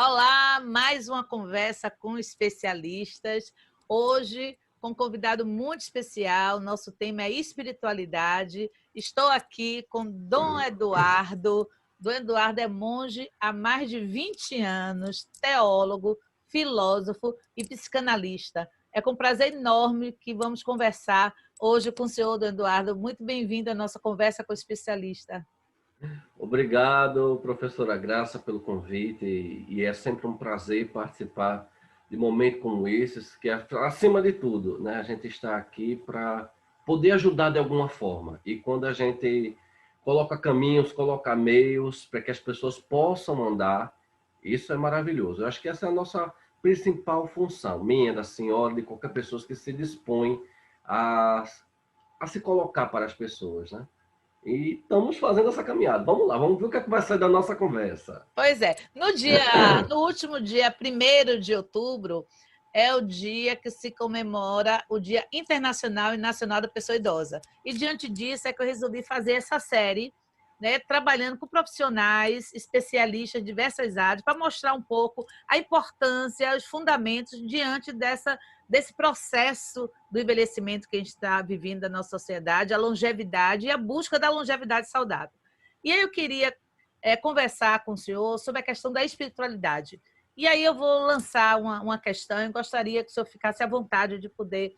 Olá, mais uma conversa com especialistas. Hoje, com um convidado muito especial, nosso tema é espiritualidade. Estou aqui com Dom Eduardo. Dom Eduardo é monge há mais de 20 anos, teólogo, filósofo e psicanalista. É com prazer enorme que vamos conversar hoje com o senhor Dom Eduardo. Muito bem-vindo à nossa conversa com o especialista. Obrigado, professora Graça, pelo convite, e é sempre um prazer participar de momentos como esses, que acima de tudo, né, a gente está aqui para poder ajudar de alguma forma. E quando a gente coloca caminhos, coloca meios para que as pessoas possam andar, isso é maravilhoso. Eu acho que essa é a nossa principal função, minha, da senhora, de qualquer pessoa que se dispõe a, a se colocar para as pessoas, né? E estamos fazendo essa caminhada. Vamos lá, vamos ver o que é que vai sair da nossa conversa. Pois é, no último dia 1º de outubro, é o dia que se comemora o Dia Internacional e Nacional da Pessoa Idosa. E diante disso é que eu resolvi fazer essa série, né, trabalhando com profissionais, especialistas de diversas áreas, para mostrar um pouco a importância, os fundamentos diante desse processo do envelhecimento que a gente está vivendo na nossa sociedade, a longevidade e a busca da longevidade saudável. E aí eu queria conversar com o senhor sobre a questão da espiritualidade. E aí eu vou lançar uma questão e gostaria que o senhor ficasse à vontade de poder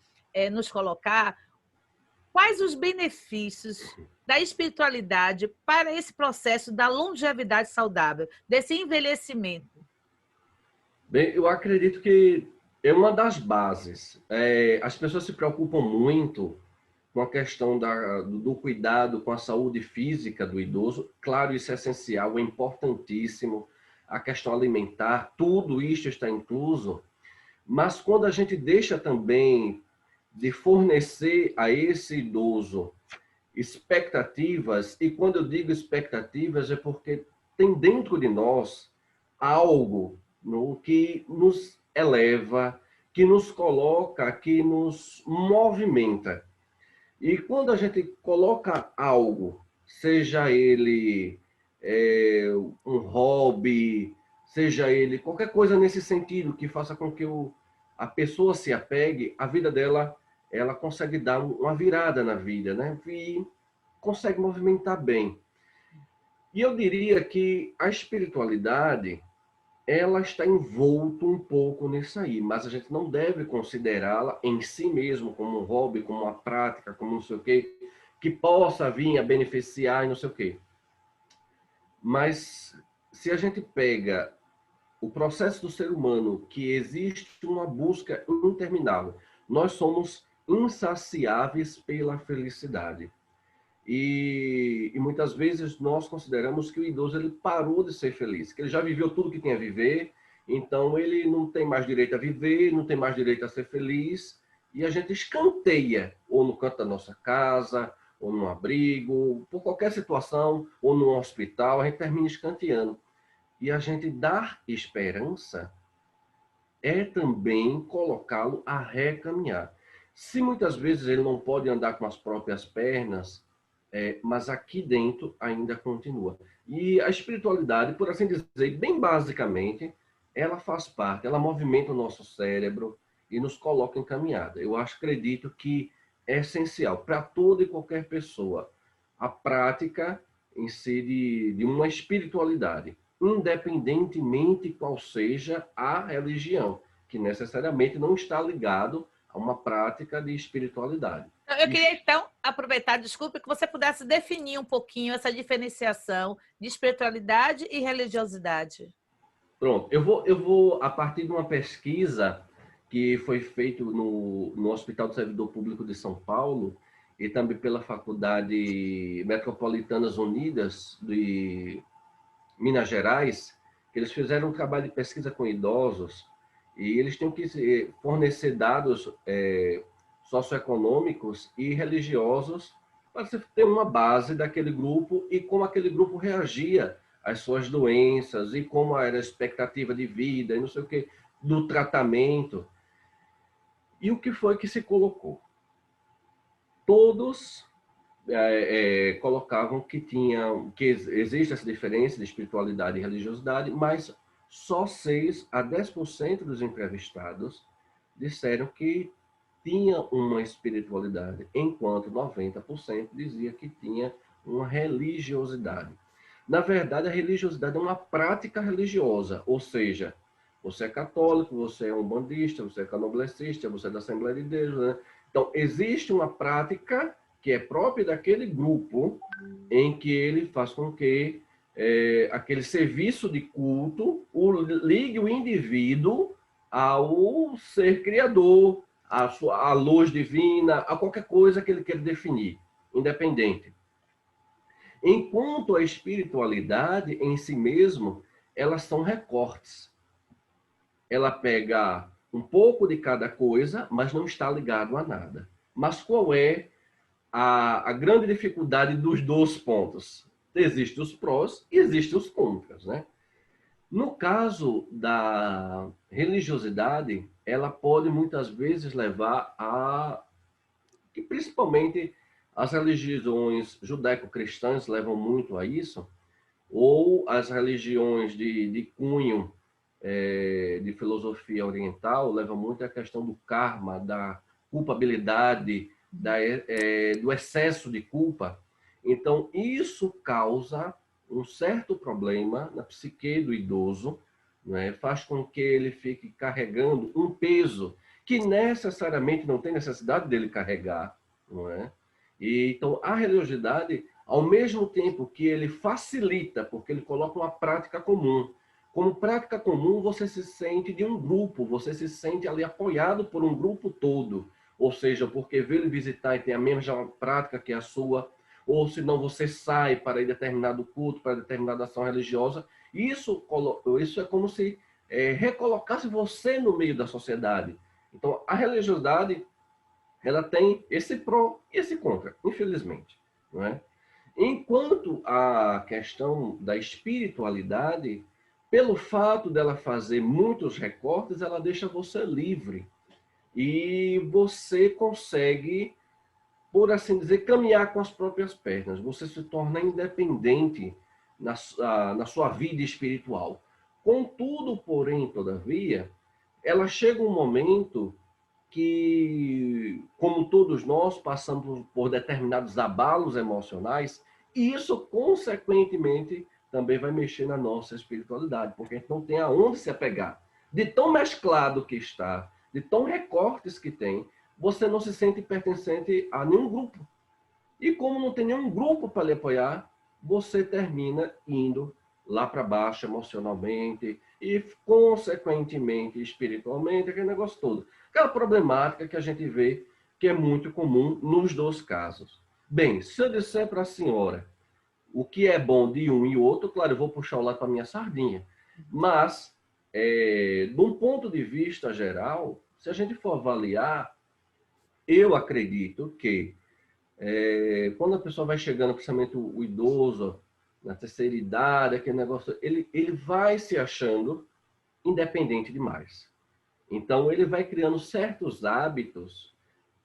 nos colocar quais os benefícios da espiritualidade para esse processo da longevidade saudável, desse envelhecimento. Bem, eu acredito que é uma das bases. As pessoas se preocupam muito com a questão do cuidado com a saúde física do idoso. Claro, isso é essencial, é importantíssimo. A questão alimentar, tudo isso está incluso. Mas quando a gente deixa também de fornecer a esse idoso expectativas, e quando eu digo expectativas é porque tem dentro de nós algo no que nos eleva, que nos coloca, que nos movimenta. E quando a gente coloca algo, seja ele um hobby, seja ele qualquer coisa nesse sentido que faça com que a pessoa se apegue, a vida dela, ela consegue dar uma virada na vida, né? E consegue movimentar bem. E eu diria que a espiritualidade, ela está envolto um pouco nisso aí, mas a gente não deve considerá-la em si mesmo como um hobby, como uma prática, como não sei o quê, que possa vir a beneficiar e não sei o quê. Mas se a gente pega o processo do ser humano, que existe uma busca interminável, nós somos insaciáveis pela felicidade. E muitas vezes nós consideramos que o idoso ele parou de ser feliz, que ele já viveu tudo que tem a viver, então ele não tem mais direito a viver, não tem mais direito a ser feliz, e a gente escanteia, ou no canto da nossa casa, ou num abrigo, por qualquer situação, ou num hospital, a gente termina escanteando. E a gente dar esperança é também colocá-lo a recaminhar. Se muitas vezes ele não pode andar com as próprias pernas, mas aqui dentro ainda continua. E a espiritualidade, por assim dizer, bem basicamente, ela faz parte, ela movimenta o nosso cérebro e nos coloca em caminhada. Eu acredito que é essencial para toda e qualquer pessoa a prática em si de uma espiritualidade, independentemente qual seja a religião, que necessariamente não está ligado a uma prática de espiritualidade. Eu queria, então, aproveitar, desculpe, que você pudesse definir um pouquinho essa diferenciação de espiritualidade e religiosidade. Pronto, eu vou a partir de uma pesquisa que foi feita no Hospital do Servidor Público de São Paulo e também pela Faculdade Metropolitanas Unidas de Minas Gerais, que eles fizeram um trabalho de pesquisa com idosos e eles tinham que fornecer dados socioeconômicos e religiosos para você ter uma base daquele grupo e como aquele grupo reagia às suas doenças e como era a expectativa de vida e não sei o que, do tratamento. E o que foi que se colocou? Todos colocavam que existe essa diferença de espiritualidade e religiosidade, mas só 6 a 10% dos entrevistados disseram que tinha uma espiritualidade, enquanto 90% dizia que tinha uma religiosidade. Na verdade, a religiosidade é uma prática religiosa, ou seja, você é católico, você é umbandista, você é candomblessista, você é da Assembleia de Deus, né? Então, existe uma prática que é própria daquele grupo em que ele faz com que aquele serviço de culto ligue o indivíduo ao ser criador, à luz divina, a qualquer coisa que ele queira definir, independente. Enquanto a espiritualidade em si mesmo, elas são recortes. Ela pega um pouco de cada coisa, mas não está ligado a nada. Mas qual é a grande dificuldade dos dois pontos? Existem os prós e existem os contras, né? No caso da religiosidade, ela pode muitas vezes levar a que principalmente as religiões judaico-cristãs levam muito a isso, ou as religiões de cunho de filosofia oriental levam muito a questão do karma, da culpabilidade, do excesso de culpa. Então, isso causa um certo problema na psique do idoso, né? Faz com que ele fique carregando um peso que necessariamente não tem necessidade dele carregar, não é? E, então, a religiosidade, ao mesmo tempo que ele facilita, porque ele coloca uma prática comum. Como prática comum, você se sente de um grupo, você se sente ali apoiado por um grupo todo. Ou seja, porque veio lhe visitar e tem a mesma prática que a sua, ou se não você sai para ir determinado culto, para determinada ação religiosa. Isso é como se recolocasse você no meio da sociedade. Então, a religiosidade, ela tem esse pró e esse contra, infelizmente, não é? Enquanto a questão da espiritualidade, pelo fato dela fazer muitos recortes, ela deixa você livre. E você consegue, por assim dizer, caminhar com as próprias pernas. Você se torna independente na sua vida espiritual. Contudo, porém, todavia, ela chega um momento que, como todos nós, passamos por determinados abalos emocionais, e isso, consequentemente, também vai mexer na nossa espiritualidade, porque a gente não tem aonde se apegar. De tão mesclado que está, de tão recortes que tem, você não se sente pertencente a nenhum grupo. E como não tem nenhum grupo para lhe apoiar, você termina indo lá para baixo emocionalmente e, consequentemente, espiritualmente, aquele negócio todo. Aquela problemática que a gente vê que é muito comum nos dois casos. Bem, se eu disser para a senhora o que é bom de um e outro, claro, eu vou puxar o lado para a minha sardinha. Mas, de um ponto de vista geral, se a gente for avaliar, eu acredito que quando a pessoa vai chegando, principalmente o idoso, na terceira idade, aquele negócio, ele vai se achando independente demais. Então, ele vai criando certos hábitos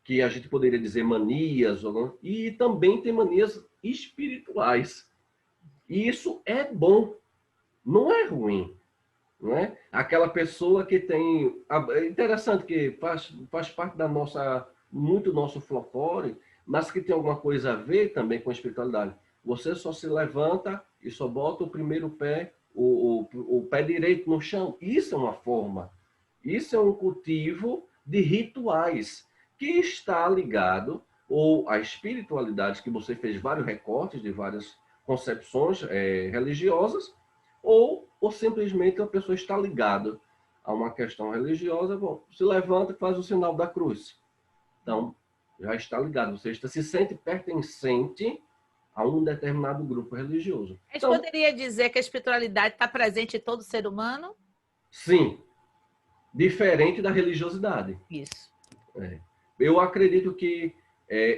que a gente poderia dizer manias, e também tem manias espirituais. E isso é bom, não é ruim. Não é? Aquela pessoa que tem... É interessante que faz parte da nossa, muito nosso folclore, mas que tem alguma coisa a ver também com a espiritualidade. Você só se levanta e só bota o primeiro pé, o pé direito no chão. Isso é uma forma. Isso é um cultivo de rituais que está ligado ou à espiritualidade, que você fez vários recortes de várias concepções religiosas, ou simplesmente a pessoa está ligada a uma questão religiosa, bom, se levanta e faz o sinal da cruz. Então, já está ligado, você se sente pertencente a um determinado grupo religioso. A gente Então, poderia dizer que a espiritualidade está presente em todo ser humano? sim, diferente da religiosidade. Isso. Eu acredito que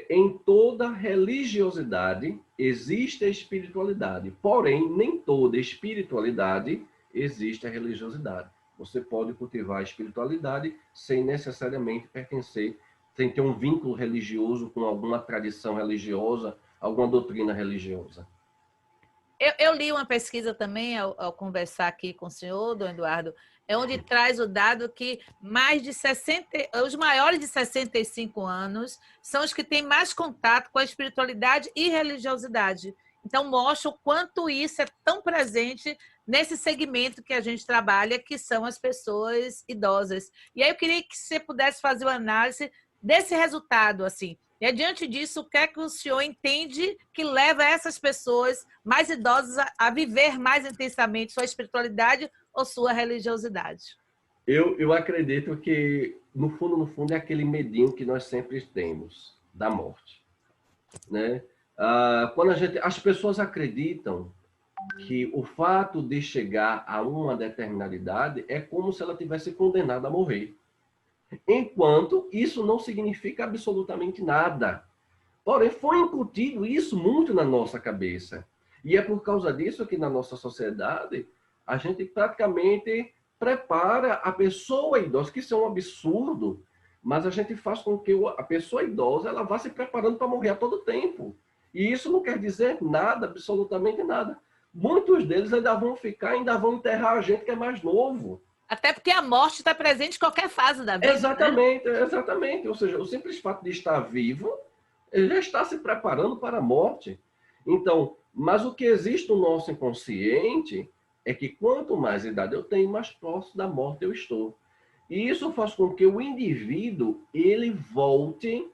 em toda religiosidade existe a espiritualidade, porém, nem toda espiritualidade existe a religiosidade. Você pode cultivar a espiritualidade sem necessariamente pertencer, sem ter um vínculo religioso com alguma tradição religiosa, alguma doutrina religiosa. Eu li uma pesquisa também, ao conversar aqui com o senhor, Dom Eduardo, onde traz o dado que os maiores de 65 anos são os que têm mais contato com a espiritualidade e religiosidade. Então, mostra o quanto isso é tão presente nesse segmento que a gente trabalha, que são as pessoas idosas. E aí eu queria que você pudesse fazer uma análise desse resultado, assim. E, diante disso, o que é que o senhor entende que leva essas pessoas mais idosas a viver mais intensamente sua espiritualidade ou sua religiosidade? Eu acredito que, no fundo, é aquele medinho que nós sempre temos da morte, né? Quando as pessoas acreditam que o fato de chegar a uma determinada idade é como se ela tivesse condenada a morrer. Enquanto isso não significa absolutamente nada. Porém, foi incutido isso muito na nossa cabeça. E é por causa disso que na nossa sociedade a gente praticamente prepara a pessoa idosa, que isso é um absurdo, mas a gente faz com que a pessoa idosa ela vá se preparando para morrer a todo tempo. E isso não quer dizer nada, absolutamente nada. Muitos deles ainda vão ficar, ainda vão enterrar a gente que é mais novo. Até porque a morte está presente em qualquer fase da vida. Exatamente, né? Exatamente. Ou seja, o simples fato de estar vivo, ele já está se preparando para a morte. Então, mas o que existe no nosso inconsciente é que quanto mais idade eu tenho, mais próximo da morte eu estou. E isso faz com que o indivíduo ele volte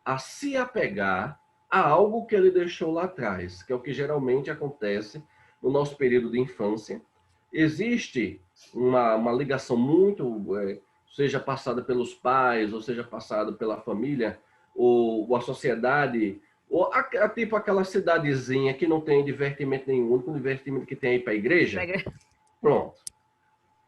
a se apegar a algo que ele deixou lá atrás, que é o que geralmente acontece no nosso período de infância. Existe uma ligação muito, seja passada pelos pais, ou seja passada pela família, ou a sociedade, ou tipo aquela cidadezinha que não tem divertimento nenhum, o único divertimento que tem é ir para a igreja. Pronto.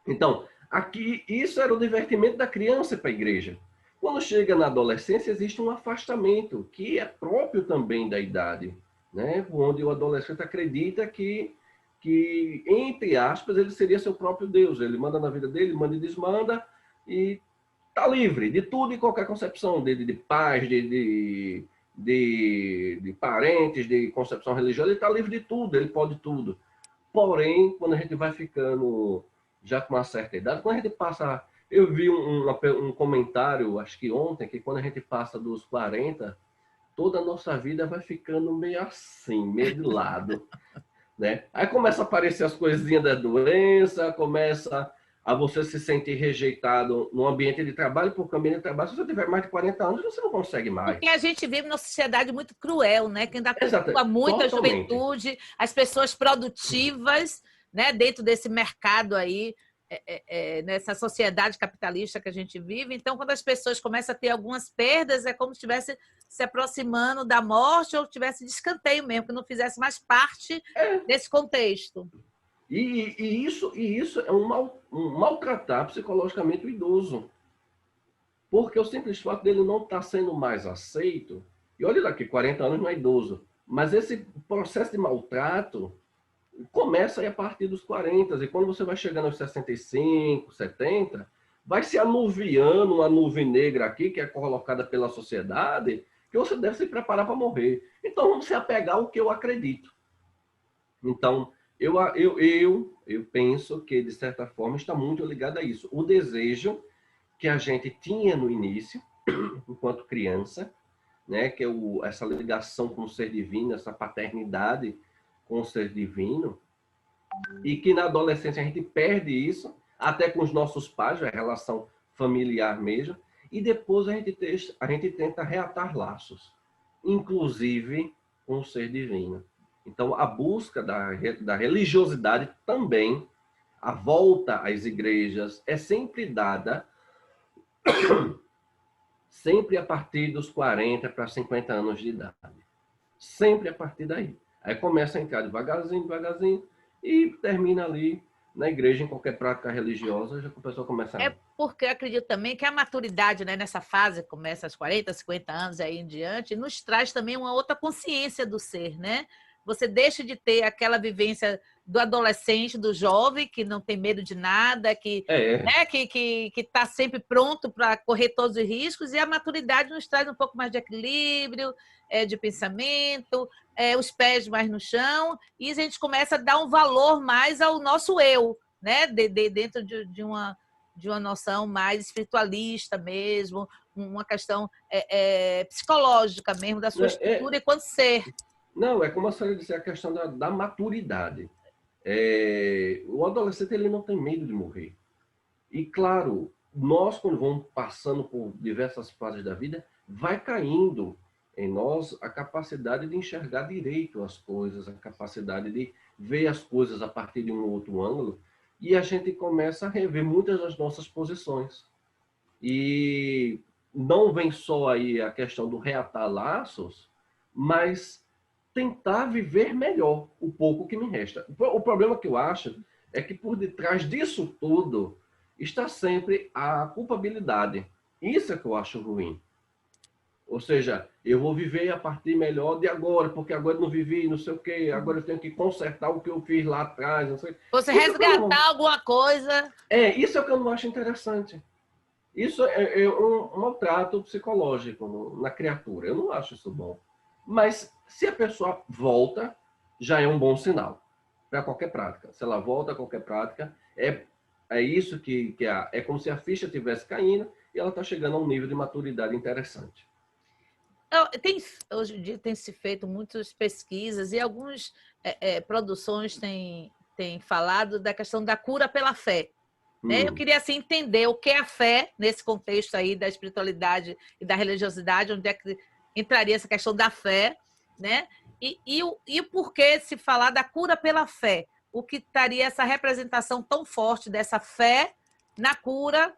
Então, aqui, isso era o divertimento da criança para a igreja. Quando chega na adolescência, existe um afastamento, que é próprio também da idade, né? Onde o adolescente acredita que, entre aspas, ele seria seu próprio Deus. Ele manda na vida dele, manda e desmanda, e está livre de tudo e qualquer concepção, de paz, de parentes, de concepção religiosa. Ele está livre de tudo, ele pode tudo. Porém, quando a gente vai ficando já com uma certa idade, quando a gente passa... Eu vi um comentário, acho que ontem, que quando a gente passa dos 40, toda a nossa vida vai ficando meio assim, meio de lado. Né? Aí começa a aparecer as coisinhas da doença, começa a você se sentir rejeitado no ambiente de trabalho, porque o ambiente de trabalho, se você tiver mais de 40 anos, você não consegue mais. Porque a gente vive numa sociedade muito cruel, né? Que ainda cultua muito a juventude, as pessoas produtivas, né? Dentro desse mercado aí, nessa sociedade capitalista que a gente vive. Então, quando as pessoas começam a ter algumas perdas, é como se estivesse se aproximando da morte ou tivesse de escanteio mesmo, que não fizesse mais parte desse contexto. E isso é um maltratar psicologicamente o idoso. Porque o simples fato dele não estar sendo mais aceito, e olha lá que 40 anos não é idoso, mas esse processo de maltrato começa aí a partir dos 40, e quando você vai chegando aos 65, 70, vai se anuviando uma nuvem negra aqui, que é colocada pela sociedade, que você deve se preparar para morrer. Então, vamos se apegar ao que eu acredito. Então, eu penso que, de certa forma, está muito ligado a isso. O desejo que a gente tinha no início, enquanto criança, né, que é essa ligação com o ser divino, essa paternidade com o ser divino, e que na adolescência a gente perde isso, até com os nossos pais, a relação familiar mesmo, e depois a gente tenta reatar laços, inclusive com o ser divino. Então, a busca da religiosidade também, a volta às igrejas, é sempre dada sempre a partir dos 40 para 50 anos de idade. Sempre a partir daí. Aí começa a entrar devagarzinho, devagarzinho, e termina ali na igreja, em qualquer prática religiosa, já que a pessoa começa a... É porque eu acredito também que a maturidade, né, nessa fase, começa aos 40, 50 anos e aí em diante, nos traz também uma outra consciência do ser, né? Você deixa de ter aquela vivência do adolescente, do jovem, que não tem medo de nada, que É, que está sempre pronto para correr todos os riscos, e a maturidade nos traz um pouco mais de equilíbrio, de pensamento, os pés mais no chão, e a gente começa a dar um valor mais ao nosso eu, né? Dentro de uma noção mais espiritualista mesmo, uma questão psicológica mesmo, da sua é, estrutura enquanto ser. não, é como a senhora disse, a questão da maturidade. O adolescente ele não tem medo de morrer. E claro, nós quando vamos passando por diversas fases da vida, vai caindo em nós a capacidade de enxergar direito as coisas, a capacidade de ver as coisas a partir de um outro ângulo, e a gente começa a rever muitas das nossas posições. E não vem só aí a questão do reatar laços, mas tentar viver melhor o pouco que me resta. O problema que eu acho é que por detrás disso tudo está sempre a culpabilidade. Isso é que eu acho ruim. Ou seja, eu vou viver a partir melhor de agora, porque agora eu não vivi, não sei o quê, agora eu tenho que consertar o que eu fiz lá atrás, não sei. Você Isso é que eu não... resgatar alguma coisa. isso é o que eu não acho interessante. Isso é um maltrato psicológico na criatura. Eu não acho isso bom. Mas se a pessoa volta, já é um bom sinal para qualquer prática. Se ela volta a qualquer prática, é isso é como se a ficha estivesse caindo e ela está chegando a um nível de maturidade interessante. Hoje em dia tem se feito muitas pesquisas e algumas produções têm falado da questão da cura pela fé. Né? Eu queria assim, entender o que é a fé nesse contexto aí da espiritualidade e da religiosidade, onde é que entraria essa questão da fé, né? E o porquê se falar da cura pela fé, o que estaria essa representação tão forte dessa fé na cura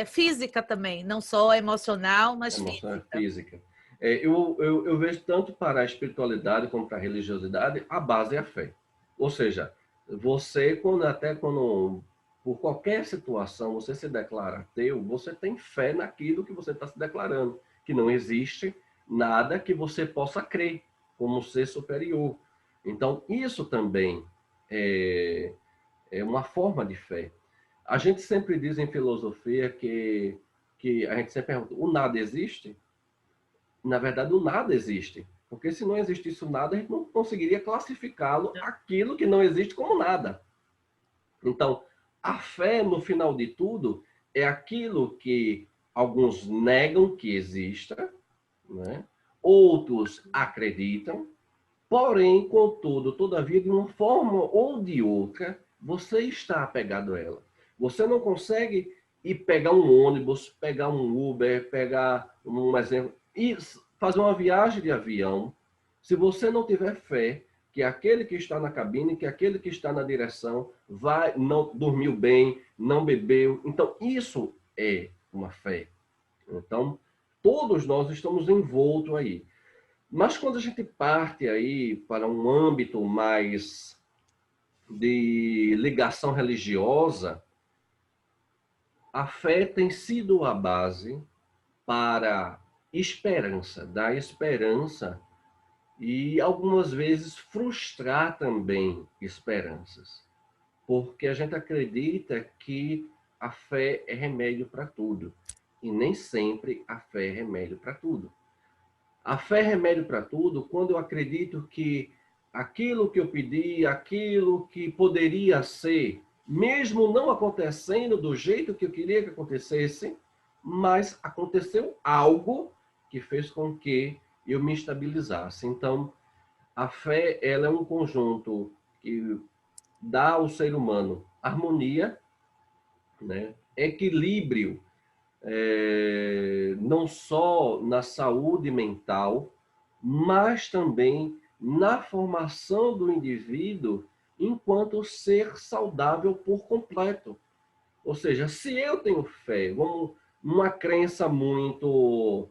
física também, não só emocional, mas Emoção física. física. Eu vejo tanto para a espiritualidade como para a religiosidade, a base é a fé. Ou seja, você, quando por qualquer situação, você se declara ateu, você tem fé naquilo que você está se declarando, que não existe nada que você possa crer como ser superior. Então, isso também é uma forma de fé. A gente sempre diz em filosofia que a gente sempre pergunta, o nada existe? Na verdade, o nada existe. Porque se não existisse o nada, a gente não conseguiria classificá-lo aquilo que não existe como nada. Então, a fé, no final de tudo, é aquilo que alguns negam que exista, né? Outros acreditam, porém, contudo, todavia, de uma forma ou de outra, você está apegado a ela. Você não consegue ir pegar um ônibus, pegar um Uber, pegar um exemplo, e fazer uma viagem de avião, se você não tiver fé que aquele que está na cabine, que aquele que está na direção, não dormiu bem, não bebeu. Então, isso é uma fé. Então, todos nós estamos envoltos aí. Mas quando a gente parte aí para um âmbito mais de ligação religiosa, a fé tem sido a base para esperança, dar esperança e algumas vezes frustrar também esperanças, porque a gente acredita que a fé é remédio para tudo e nem sempre a fé é remédio para tudo. A fé é remédio para tudo quando eu acredito que aquilo que eu pedi, aquilo que poderia ser, mesmo não acontecendo do jeito que eu queria que acontecesse, mas aconteceu algo que fez com que eu me estabilizasse. Então, a fé, ela é um conjunto que dá ao ser humano harmonia, né? Equilíbrio, não só na saúde mental, mas também na formação do indivíduo enquanto ser saudável por completo. Ou seja, se eu tenho fé, vamos numa crença muito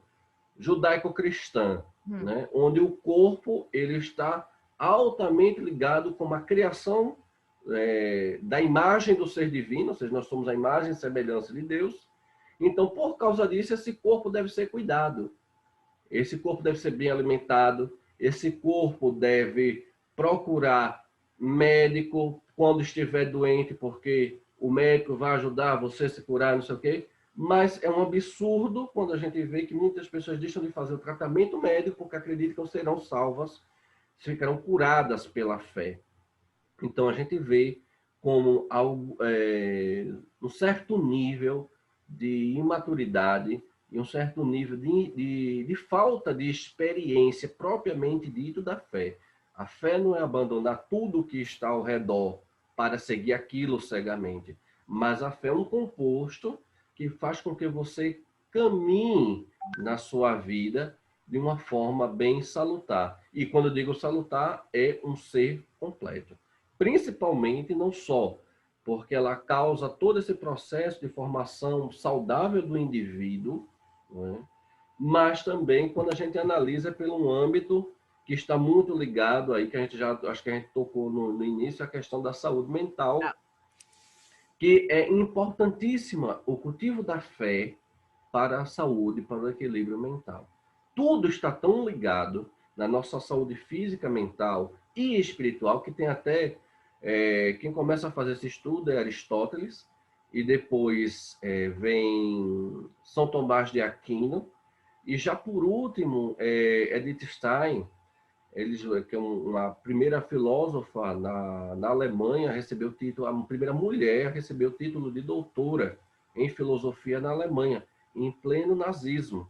judaico-cristã, né, onde o corpo ele está altamente ligado com a criação da imagem do ser divino, ou seja, nós somos a imagem e semelhança de Deus. Então, por causa disso, esse corpo deve ser cuidado. Esse corpo deve ser bem alimentado. Esse corpo deve procurar médico quando estiver doente, porque o médico vai ajudar você a se curar, não sei o quê. Mas é um absurdo quando a gente vê que muitas pessoas deixam de fazer o tratamento médico porque acreditam que serão salvas, ficarão curadas pela fé. Então a gente vê como algo, um certo nível de imaturidade e um certo nível de falta de experiência propriamente dito da fé. A fé não é abandonar tudo que está ao redor para seguir aquilo cegamente, mas a fé é um composto que faz com que você caminhe na sua vida de uma forma bem salutar. E quando eu digo salutar, é um ser completo. Principalmente, não só porque ela causa todo esse processo de formação saudável do indivíduo, né? Mas também quando a gente analisa pelo âmbito que está muito ligado aí, que a gente já, acho que a gente tocou no início, a questão da saúde mental, que é importantíssima o cultivo da fé para a saúde, para o equilíbrio mental. Tudo está tão ligado na nossa saúde física, mental e espiritual, que tem até quem começa a fazer esse estudo é Aristóteles, e depois vem São Tomás de Aquino, e já por último, Edith Stein, que é uma primeira filósofa na Alemanha, recebeu o título, a primeira mulher a receber o título de doutora em filosofia na Alemanha, em pleno nazismo.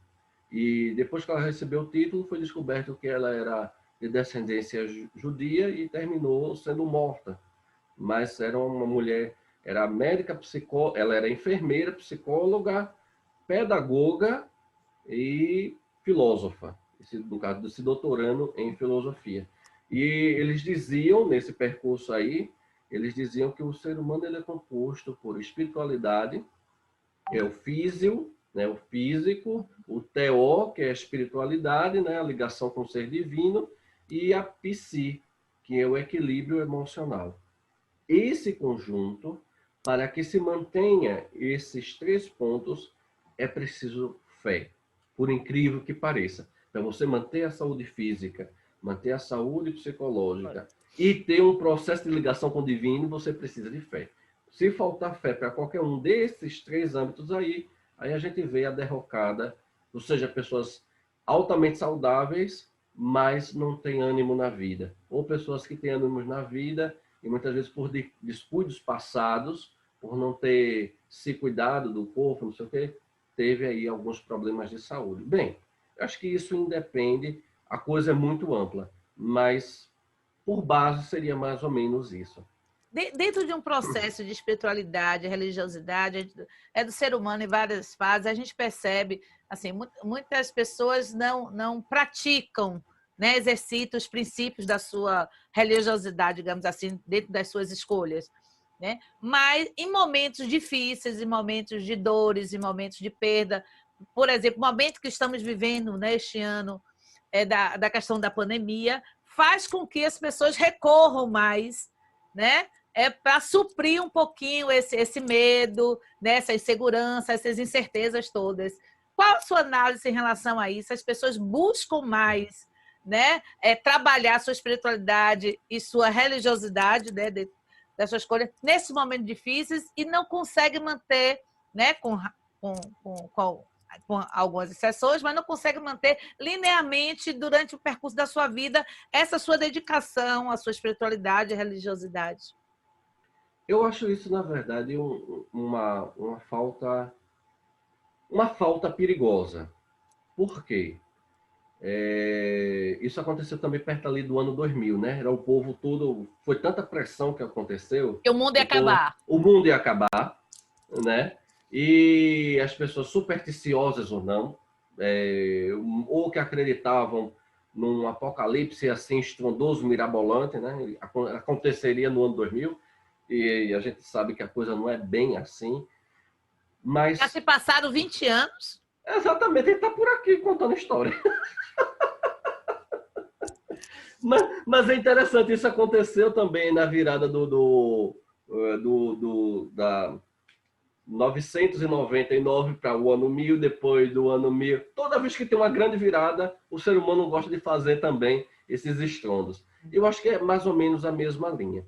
E depois que ela recebeu o título, foi descoberto que ela era de descendência judia e terminou sendo morta. Mas era uma mulher, era médica, ela era enfermeira, psicóloga, pedagoga e filósofa, no caso, se doutorando em filosofia. E eles diziam, nesse percurso aí, eles diziam que o ser humano ele é composto por espiritualidade, que é o físico, né, o físico, o teó, que é a espiritualidade, né, a ligação com o ser divino, e a psi, que é o equilíbrio emocional. Esse conjunto, para que se mantenha esses 3 pontos, é preciso fé, por incrível que pareça. Para você manter a saúde física, manter a saúde psicológica e ter um processo de ligação com o divino, você precisa de fé. Se faltar fé para qualquer um desses 3 âmbitos aí a gente vê a derrocada, ou seja, pessoas altamente saudáveis, mas não têm ânimo na vida. Ou pessoas que têm ânimo na vida e muitas vezes por descuidos passados, por não ter se cuidado do corpo, não sei o quê, teve aí alguns problemas de saúde. Bem, acho que isso independe, a coisa é muito ampla, mas por base seria mais ou menos isso. Dentro de um processo de espiritualidade, religiosidade, é do ser humano em várias fases, a gente percebe, assim, muitas pessoas não praticam, né, exercitam os princípios da sua religiosidade, digamos assim, dentro das suas escolhas, né? Mas em momentos difíceis, em momentos de dores, em momentos de perda, por exemplo, o momento que estamos vivendo, né, este ano, da questão da pandemia, faz com que as pessoas recorram mais, né, para suprir um pouquinho esse medo, né, essa insegurança, essas incertezas todas. Qual a sua análise em relação a isso? As pessoas buscam mais, né, trabalhar sua espiritualidade e sua religiosidade, né, da sua escolha, nesses momentos difíceis e não conseguem manter, né, com algumas exceções, mas não consegue manter linearmente durante o percurso da sua vida essa sua dedicação à sua espiritualidade e religiosidade. Eu acho isso, na verdade, uma falta perigosa. Por quê? Isso aconteceu também perto ali do ano 2000, né? Era o povo todo... Foi tanta pressão que aconteceu... Que o mundo ia acabar. O mundo ia acabar, né? E as pessoas supersticiosas ou não, ou que acreditavam num apocalipse assim estrondoso, mirabolante, né? Aconteceria no ano 2000, e a gente sabe que a coisa não é bem assim. Mas... Já se passaram 20 anos. Exatamente, ele está por aqui contando história. Mas é interessante, isso aconteceu também na virada da 999 para o ano 1000, depois do ano 1000. Toda vez que tem uma grande virada, o ser humano gosta de fazer também esses estrondos. Eu acho que é mais ou menos a mesma linha.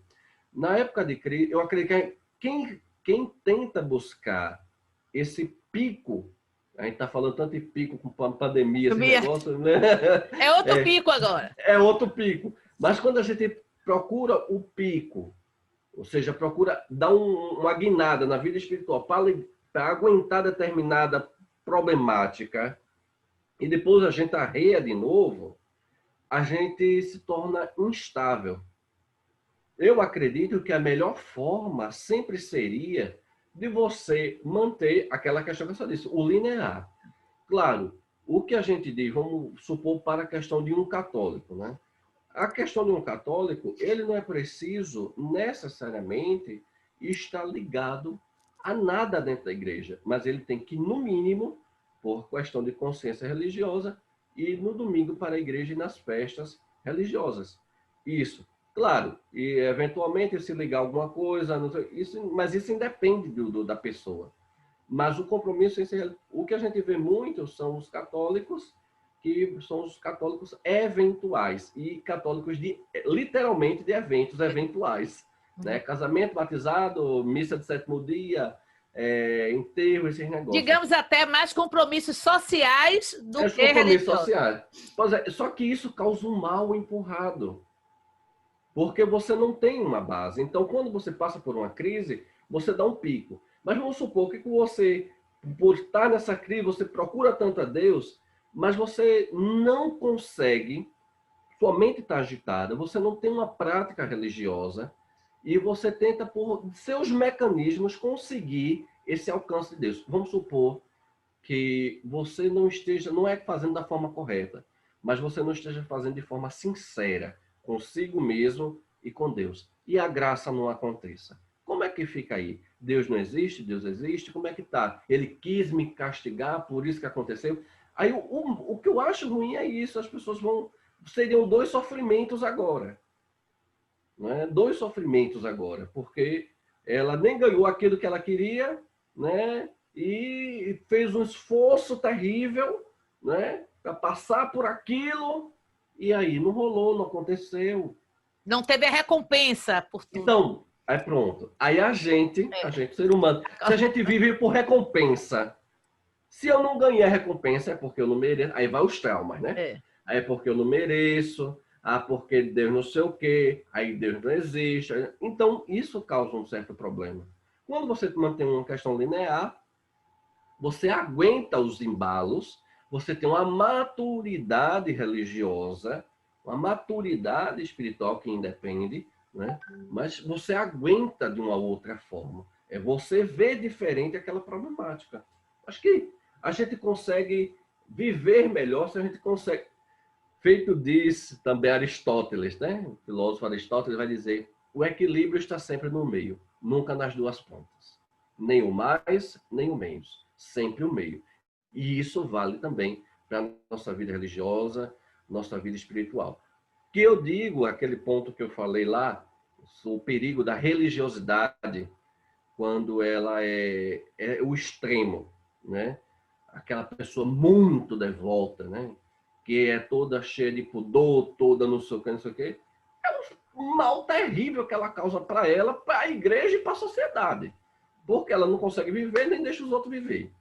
Na época de crise, eu acredito que quem tenta buscar esse pico, a gente está falando tanto de pico com pandemia, esse negócio, né? É outro pico agora. É outro pico. Mas quando a gente procura o pico, ou seja, procura dar uma guinada na vida espiritual para aguentar determinada problemática e depois a gente arreia de novo, a gente se torna instável. Eu acredito que a melhor forma sempre seria de você manter aquela questão que eu só disse, o linear. Claro, o que a gente diz, vamos supor para a questão de um católico, né? A questão de um católico, ele não é preciso necessariamente estar ligado a nada dentro da igreja, mas ele tem que, no mínimo, por questão de consciência religiosa, ir no domingo para a igreja e nas festas religiosas. Isso, claro, e eventualmente se ligar alguma coisa, mas isso independe da pessoa. Mas o compromisso, o que a gente vê muito são os católicos, que são os católicos eventuais e católicos literalmente de eventos eventuais, né? Casamento, batizado, missa de sétimo dia, enterro, esses negócios. Digamos até mais compromissos sociais do que compromissos sociais. Pois é, só que isso causa um mal empurrado, porque você não tem uma base. Então, quando você passa por uma crise, você dá um pico. Mas vamos supor que você, por estar nessa crise, você procura tanto a Deus, mas você não consegue, sua mente está agitada, você não tem uma prática religiosa e você tenta, por seus mecanismos, conseguir esse alcance de Deus. Vamos supor que você não é fazendo da forma correta, mas você não esteja fazendo de forma sincera, consigo mesmo e com Deus. E a graça não aconteça. Como é que fica aí? Deus não existe? Deus existe? Como é que tá? Ele quis me castigar, por isso que aconteceu. Aí o que eu acho ruim é isso, as pessoas seriam dois sofrimentos agora. Né? Dois sofrimentos agora, porque ela nem ganhou aquilo que ela queria, né? E fez um esforço terrível, né? Para passar por aquilo, e aí não rolou, não aconteceu. Não teve a recompensa por tudo. Então, aí pronto. Aí a gente, ser humano, se a gente vive por recompensa, se eu não ganhar recompensa é porque eu não mereço, aí vai os traumas, né? Aí é porque eu não mereço, porque Deus não sei o quê, aí Deus não existe. Então, isso causa um certo problema. Quando você mantém uma questão linear, você aguenta os embalos, você tem uma maturidade religiosa, uma maturidade espiritual que independe, né? Mas você aguenta de uma outra forma. É você ver diferente aquela problemática. Acho que a gente consegue viver melhor se a gente consegue. Feito diz também Aristóteles, né? O filósofo Aristóteles vai dizer: o equilíbrio está sempre no meio, nunca nas duas pontas. Nem o mais, nem o menos. Sempre o meio. E isso vale também para a nossa vida religiosa, nossa vida espiritual. Que eu digo, aquele ponto que eu falei lá, o perigo da religiosidade, quando ela é o extremo, né? Aquela pessoa muito devota, né? Que é toda cheia de pudor, toda não sei o que, não sei o que. É um mal terrível que ela causa para ela, para a igreja e para a sociedade. Porque ela não consegue viver, nem deixa os outros viver.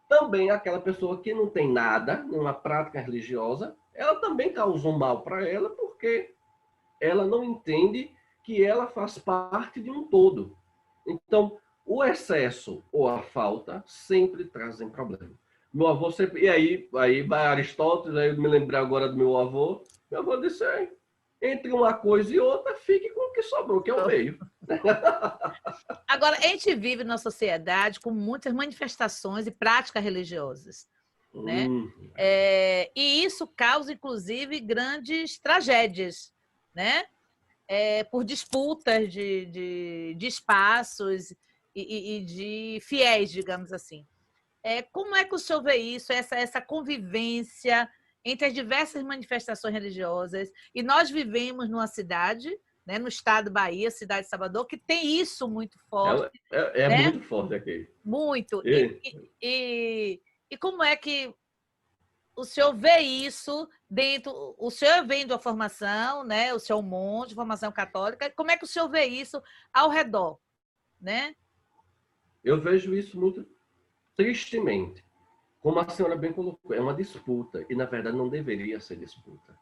Também aquela pessoa que não tem nada, nenhuma prática religiosa, ela também causa um mal para ela, porque ela não entende que ela faz parte de um todo. Então, o excesso ou a falta sempre trazem problema. Meu avô sempre... E aí vai Aristóteles, aí eu me lembrei agora do meu avô. Meu avô disse, entre uma coisa e outra, fique com o que sobrou, que é o meio. Agora, a gente vive numa sociedade com muitas manifestações e práticas religiosas. Né? E isso causa, inclusive, grandes tragédias, né? Por disputas de espaços e de fiéis, digamos assim. Como é que o senhor vê isso, essa convivência entre as diversas manifestações religiosas? E nós vivemos numa cidade, né, no estado da Bahia, cidade de Salvador, que tem isso muito forte. Né? Muito forte aqui. Muito. E como é que o senhor vê isso dentro... O senhor vem de uma formação, né? O senhor é um monge, formação católica. Como é que o senhor vê isso ao redor, né? Eu vejo isso muito tristemente. Como a senhora bem colocou, é uma disputa. E, na verdade, não deveria ser disputa.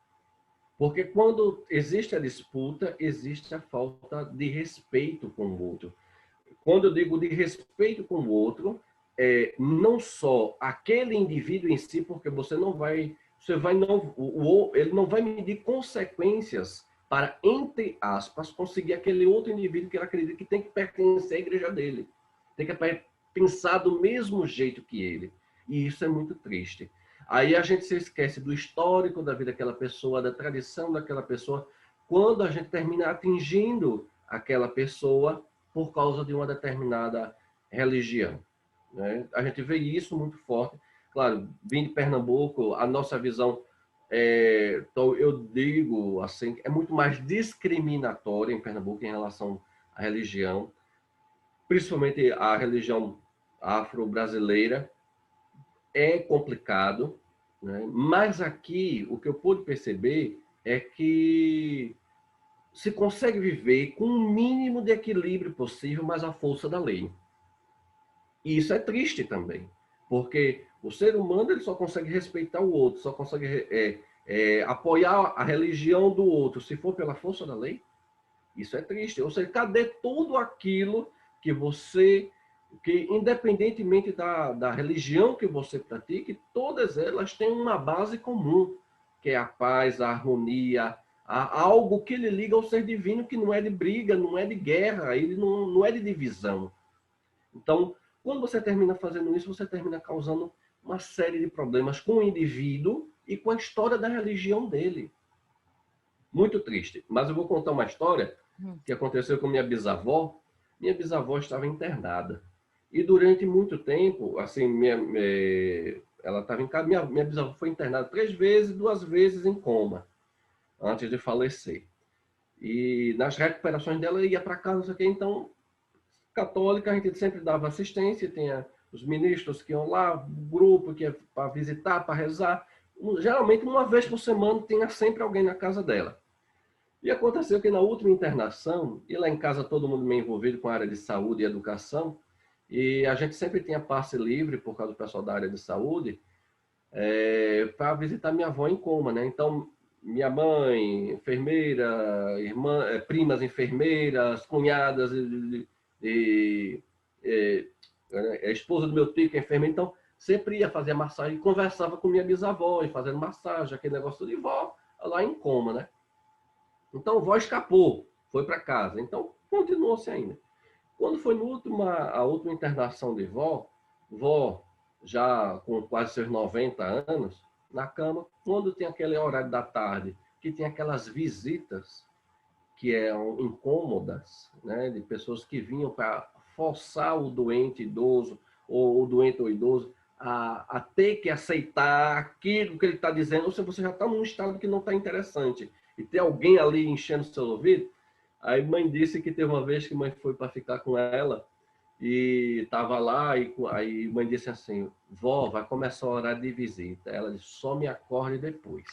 Porque quando existe a disputa, existe a falta de respeito com o outro. Quando eu digo de respeito com o outro, não só aquele indivíduo em si, porque ele não vai medir consequências para, entre aspas, conseguir aquele outro indivíduo que ele acredita que tem que pertencer à igreja dele, tem que pensar do mesmo jeito que ele. E isso é muito triste. Aí a gente se esquece do histórico da vida daquela pessoa, da tradição daquela pessoa, quando a gente termina atingindo aquela pessoa por causa de uma determinada religião, né? A gente vê isso muito forte. Claro, vim de Pernambuco, a nossa visão, então eu digo assim, é muito mais discriminatória em Pernambuco em relação à religião, principalmente a religião afro-brasileira. É complicado, né? Mas aqui o que eu pude perceber é que se consegue viver com o mínimo de equilíbrio possível, mas à força da lei. E isso é triste também, porque o ser humano ele só consegue respeitar o outro, só consegue apoiar a religião do outro se for pela força da lei. Isso é triste. Ou seja, cadê tudo aquilo que você, que independentemente da religião que você pratique, todas elas têm uma base comum, que é a paz, a harmonia, algo que lhe liga ao ser divino, que não é de briga, não é de guerra, ele não é de divisão. Então, quando você termina fazendo isso, você termina causando uma série de problemas com o indivíduo e com a história da religião dele. Muito triste. Mas eu vou contar uma história que aconteceu com minha bisavó. Minha bisavó estava internada. E durante muito tempo, assim, ela estava em casa. Minha bisavó foi internada 3 vezes, 2 vezes em coma, antes de falecer. E nas recuperações dela, ia para casa, não sei o quê. Então, católica, a gente sempre dava assistência, tinha os ministros que iam lá, o grupo que ia para visitar, para rezar. Geralmente, uma vez por semana, tinha sempre alguém na casa dela. E aconteceu que na última internação, e lá em casa todo mundo meio envolvido com a área de saúde e educação, e a gente sempre tinha passe livre, por causa do pessoal da área de saúde, para visitar minha avó em coma, né? Então, minha mãe, enfermeira, primas enfermeiras, cunhadas a esposa do meu tio que é enfermeira, então sempre ia fazer massagem e conversava com minha bisavó, e fazendo massagem, aquele negócio de vó, lá em coma, né? Então, vó escapou, foi para casa. Então, continuou-se ainda. Quando foi a última internação de vó, já com quase seus 90 anos, na cama, quando tem aquele horário da tarde, que tem aquelas visitas que eram incômodas, né, de pessoas que vinham para forçar o doente idoso, ou o doente ou idoso, a ter que aceitar aquilo que ele está dizendo, ou se você já está num estado que não está interessante, e tem alguém ali enchendo o seu ouvido. Aí mãe disse que teve uma vez que mãe foi para ficar com ela, e estava lá, e aí mãe disse assim, vó, vai começar o horário de visita. Ela disse, só me acorde depois.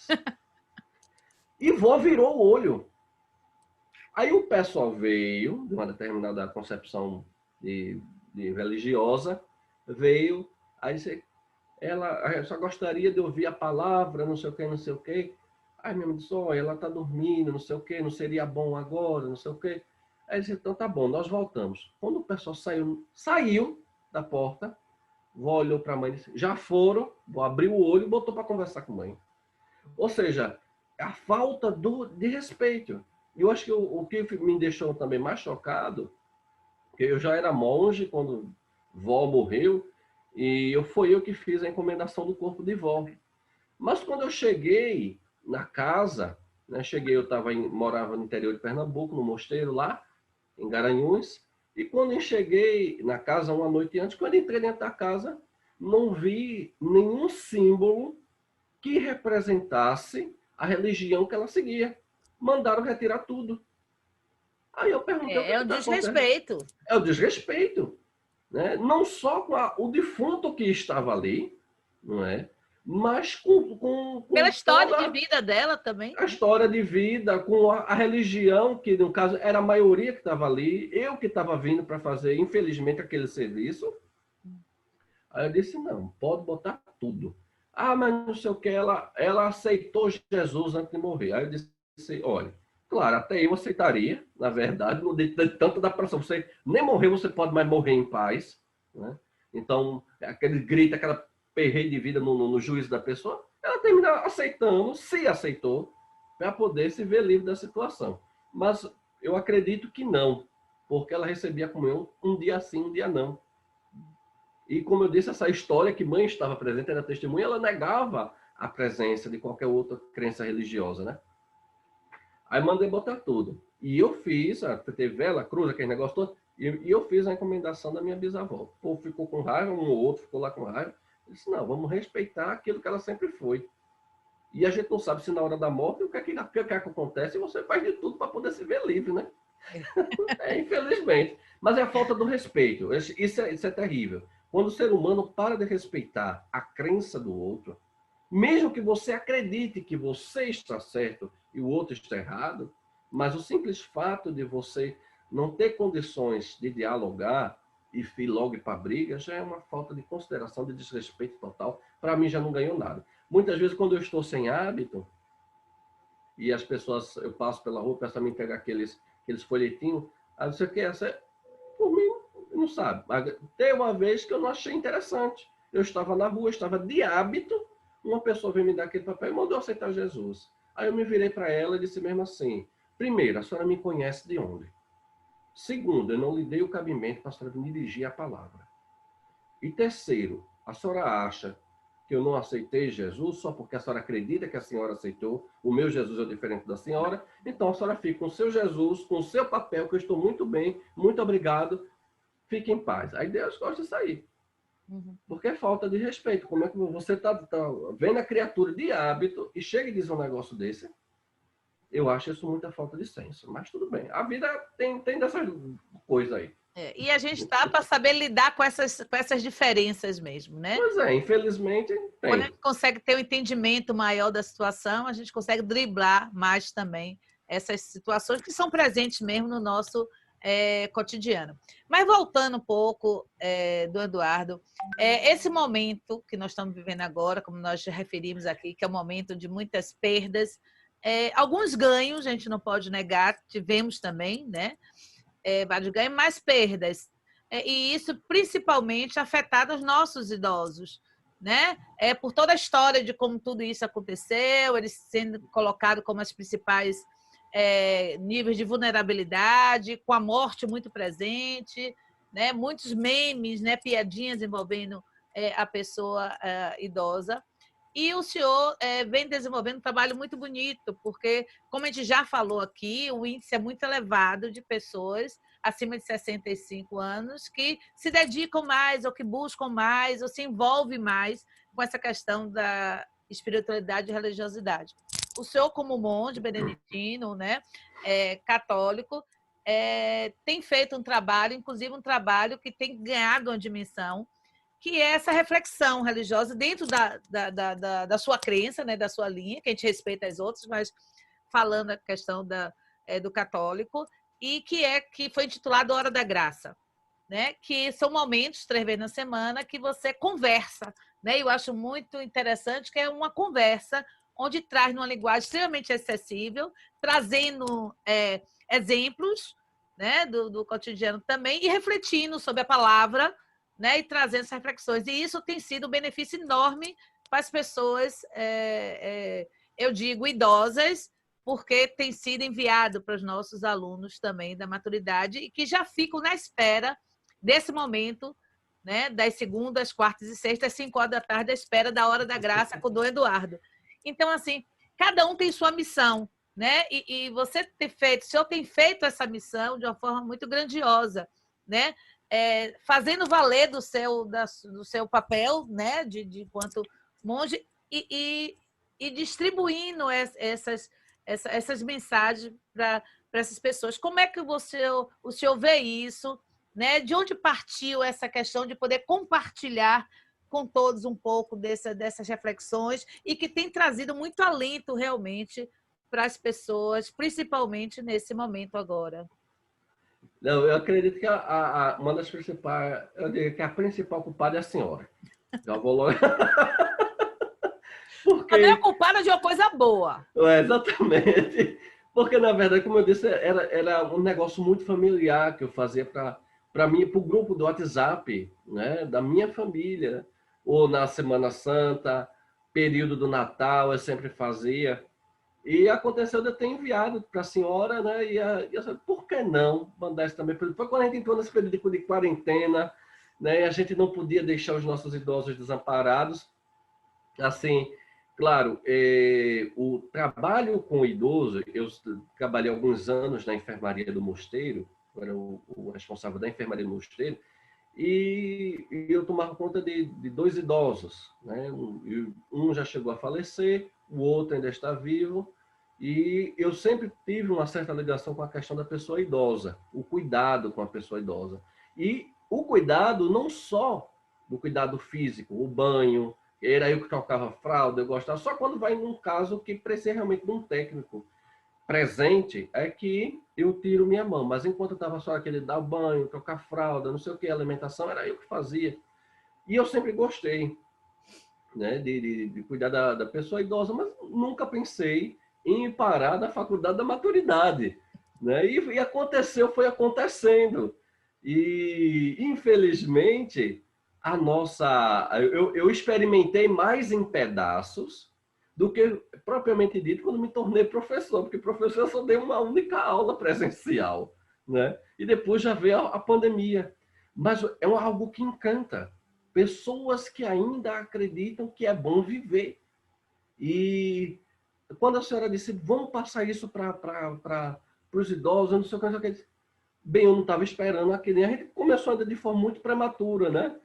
E vó virou o olho. Aí o pessoal veio, de uma determinada concepção de religiosa, veio, aí ela só gostaria de ouvir a palavra, não sei o que, não sei o que. Aí minha mãe disse, olha, ela está dormindo, não sei o que, não seria bom agora, não sei o que. Aí disse, então tá bom, nós voltamos. Quando o pessoal saiu da porta, vó olhou para a mãe e disse, já foram, vó abriu o olho e botou para conversar com a mãe. Ou seja, a falta de respeito. E eu acho que o que me deixou também mais chocado, porque eu já era monge quando vó morreu, e foi eu que fiz a encomendação do corpo de vó. Mas quando eu cheguei na casa, né, morava no interior de Pernambuco, no mosteiro lá, em Garanhuns, e quando eu cheguei na casa uma noite antes, quando entrei dentro da casa, não vi nenhum símbolo que representasse a religião que ela seguia. Mandaram retirar tudo. Aí eu perguntei o que É o está acontecendo. desrespeito. É o desrespeito, né? Não só com o defunto que estava ali, não é? mas Pela com história de toda vida dela também. a história de vida, com a religião, que no caso era a maioria que estava ali, eu que estava vindo para fazer, infelizmente, aquele serviço. Aí eu disse, não, pode botar tudo. Ah, mas não sei o que, ela aceitou Jesus antes de morrer. Aí eu disse, olha, claro, até eu aceitaria, na verdade, não de tanto da pressão. Você nem morrer, você pode mais morrer em paz, né? Então, aquele grito, aquela perreio de vida no juízo da pessoa, ela termina aceitando, se aceitou, para poder se ver livre da situação. Mas eu acredito que não, porque ela recebia a comunhão um dia sim, um dia não. E como eu disse, essa história que mãe estava presente, era testemunha, ela negava a presença de qualquer outra crença religiosa, né? Aí mandei botar tudo. E eu fiz, teve vela, cruz, aquele negócio todo, e eu fiz a encomendação da minha bisavó. O povo ficou com raiva, um ou outro ficou lá com raiva. Eu disse, não, vamos respeitar aquilo que ela sempre foi. E a gente não sabe se na hora da morte o que acontece, e você faz de tudo para poder se ver livre, né? Infelizmente. Mas é a falta do respeito. Isso é terrível. Quando o ser humano para de respeitar a crença do outro, mesmo que você acredite que você está certo e o outro está errado, mas o simples fato de você não ter condições de dialogar e ir logo para a briga já é uma falta de consideração, de desrespeito total. Para mim já não ganhou nada. Muitas vezes quando eu estou sem hábito e as pessoas, eu passo pela rua, peço a mim pegar aqueles folhetinhos, aí você quer, por mim, não sabe. Tem uma vez que eu não achei interessante. Eu estava na rua, estava de hábito, uma pessoa veio me dar aquele papel e mandou aceitar Jesus. Aí eu me virei para ela e disse mesmo assim, primeiro, a senhora me conhece de onde? Segundo, eu não lhe dei o cabimento para a senhora me dirigir a palavra. E terceiro, a senhora acha que eu não aceitei Jesus só porque a senhora acredita que a senhora aceitou, o meu Jesus é diferente da senhora, então a senhora fica com o seu Jesus, com o seu papel, que eu estou muito bem, muito obrigado, fique em paz. Aí Deus gosta de sair. Porque é falta de respeito. Como é que você está vendo a criatura de hábito e chega e diz um negócio desse? Eu acho isso muita falta de senso. Mas tudo bem. A vida tem dessas coisas aí. E a gente está para saber lidar com essas diferenças mesmo, né? Pois é, infelizmente Quando a tem. gente consegue ter um entendimento maior da situação, a gente consegue driblar mais também essas situações que são presentes mesmo no nosso cotidiano. Mas voltando um pouco do Eduardo, esse momento que nós estamos vivendo agora, como nós já referimos aqui, que é um momento de muitas perdas, alguns ganhos, a gente não pode negar, tivemos também, né? Vários ganhos, mais perdas. E isso principalmente afetado os nossos idosos, né? Por toda a história de como tudo isso aconteceu, eles sendo colocados como as principais níveis de vulnerabilidade, com a morte muito presente, né? Muitos memes, né? Piadinhas envolvendo a pessoa idosa. E o senhor vem desenvolvendo um trabalho muito bonito, porque, como a gente já falou aqui, o índice é muito elevado de pessoas acima de 65 anos que se dedicam mais, ou que buscam mais, ou se envolvem mais com essa questão da espiritualidade e religiosidade. O senhor, como monge beneditino, né, católico, tem feito um trabalho, inclusive um trabalho que tem ganhado uma dimensão, que é essa reflexão religiosa dentro da sua crença, né, da sua linha, que a gente respeita as outras, mas falando a questão do católico, e que foi intitulado Hora da Graça, né? Que são momentos, 3 vezes na semana, que você conversa, né? Eu acho muito interessante que é uma conversa onde traz numa linguagem extremamente acessível, trazendo exemplos, né, do cotidiano também, e refletindo sobre a palavra, né, e trazendo essas reflexões. E isso tem sido um benefício enorme para as pessoas, eu digo, idosas, porque tem sido enviado para os nossos alunos também da maturidade e que já ficam na espera desse momento, né, das segundas, quartas e sextas, às 5 horas da tarde, à espera da Hora da Graça com o Dom Eduardo. Então, assim, cada um tem sua missão, né? E você o senhor tem feito essa missão de uma forma muito grandiosa, né? Fazendo valer do seu papel, né, de enquanto monge, e distribuindo essas mensagens para essas pessoas. Como é que o senhor vê isso, né? De onde partiu essa questão de poder compartilhar com todos um pouco dessas reflexões e que tem trazido muito alento realmente para as pessoas, principalmente nesse momento agora. Não, eu acredito que uma das principais, eu diria que a principal culpada é a senhora. Já vou logo. Também é Porque, culpada de uma coisa boa. exatamente, porque na verdade, como eu disse, era um negócio muito familiar que eu fazia para mim, para o grupo do WhatsApp, né, da minha família, ou na Semana Santa, período do Natal, eu sempre fazia. E aconteceu de eu ter enviado para a senhora, né? E eu falei, por que não mandar isso também? Foi quando a gente entrou nesse período de quarentena, né? E a gente não podia deixar os nossos idosos desamparados. Assim, claro, o trabalho com o idoso, eu trabalhei alguns anos na enfermaria do Mosteiro, eu era o responsável da enfermaria do Mosteiro, e eu tomava conta de dois idosos, né? Um já chegou a falecer, o outro ainda está vivo, e eu sempre tive uma certa ligação com a questão da pessoa idosa, o cuidado com a pessoa idosa. E o cuidado não só do cuidado físico, o banho, era eu que trocava fralda, eu gostava, só quando vai num caso que precisa realmente de um técnico presente, é que eu tiro minha mão. Mas enquanto eu estava só aquele dar banho, trocar fralda, não sei o que, alimentação, era eu que fazia. E eu sempre gostei, né, de cuidar da pessoa idosa, mas nunca pensei em parar da faculdade da maturidade. Né? E aconteceu, foi acontecendo. E, infelizmente, eu experimentei mais em pedaços do que propriamente dito quando me tornei professor, porque professor eu só dei uma única aula presencial, né? E depois já veio a pandemia. Mas é algo que encanta. Pessoas que ainda acreditam que é bom viver. E quando a senhora disse, vamos passar isso para os idosos, eu não sei o que, bem, eu não estava esperando aquele. A gente começou ainda de forma muito prematura, né?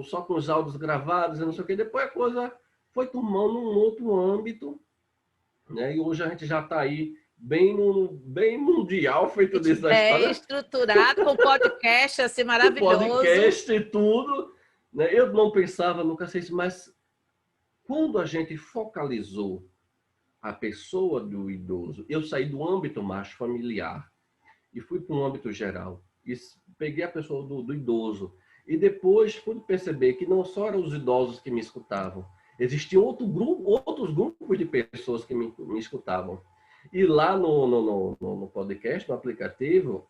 Só com os áudios gravados, e não sei o que. Depois a coisa foi tomando um outro âmbito, né? E hoje a gente já está aí bem mundial, feito dessa Bem história, estruturado, com podcast assim, com maravilhoso. podcast e tudo. Né? Eu não pensava nunca assim, mas quando a gente focalizou a pessoa do idoso, eu saí do âmbito mais familiar e fui para um âmbito geral. E peguei a pessoa do idoso. E depois fui perceber que não só eram os idosos que me escutavam, existiam outros grupos de pessoas que me escutavam. E lá no podcast, no aplicativo,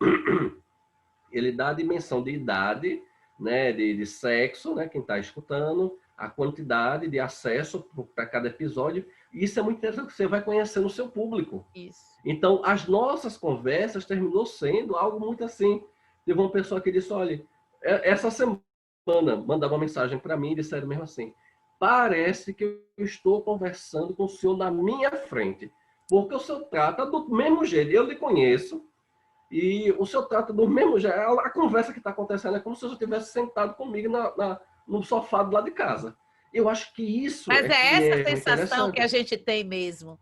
ele dá a dimensão de idade, né, de sexo, né, quem está escutando, a quantidade de acesso para cada episódio. E isso é muito interessante, você vai conhecendo o seu público. Isso. Então, as nossas conversas terminou sendo algo muito assim. Teve uma pessoa que disse, olha, essa semana, mandava uma mensagem para mim e disseram mesmo assim, parece que eu estou conversando com o senhor na minha frente, porque o senhor trata do mesmo jeito, eu lhe conheço, e o senhor trata do mesmo jeito, a conversa que está acontecendo é como se eu estivesse sentado comigo no sofá do lado de casa. Eu acho que isso Mas é é que essa é sensação que a interessante. gente tem mesmo.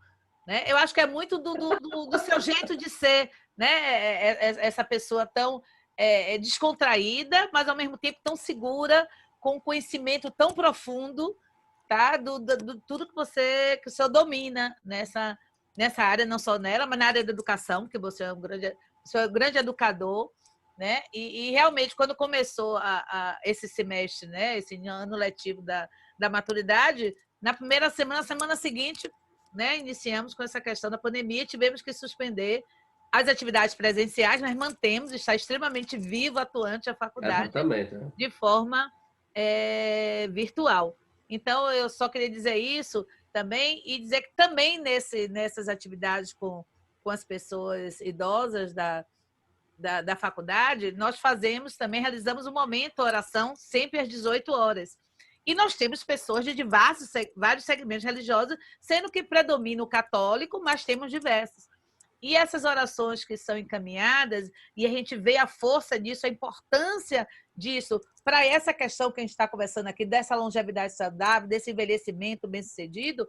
Né? Eu acho que é muito do seu jeito de ser, né? Essa pessoa tão descontraída, mas ao mesmo tempo tão segura, com conhecimento tão profundo, tá? Do tudo que o senhor domina nessa área, não só nela, mas na área da educação, que você é um grande educador. Né? E realmente, quando começou esse semestre, né? Esse ano letivo da maturidade, na primeira semana seguinte, né, iniciamos com essa questão da pandemia, tivemos que suspender as atividades presenciais, mas mantemos, está extremamente vivo, atuante a faculdade Exatamente. Né? de forma virtual. Então, eu só queria dizer isso também e dizer que também nessas atividades com as pessoas idosas da faculdade, nós realizamos um momento oração sempre às 18 horas. E nós temos pessoas de vários segmentos religiosos, sendo que predomina o católico, mas temos diversos. E essas orações que são encaminhadas, e a gente vê a força disso, a importância disso, para essa questão que a gente está conversando aqui, dessa longevidade saudável, desse envelhecimento bem-sucedido,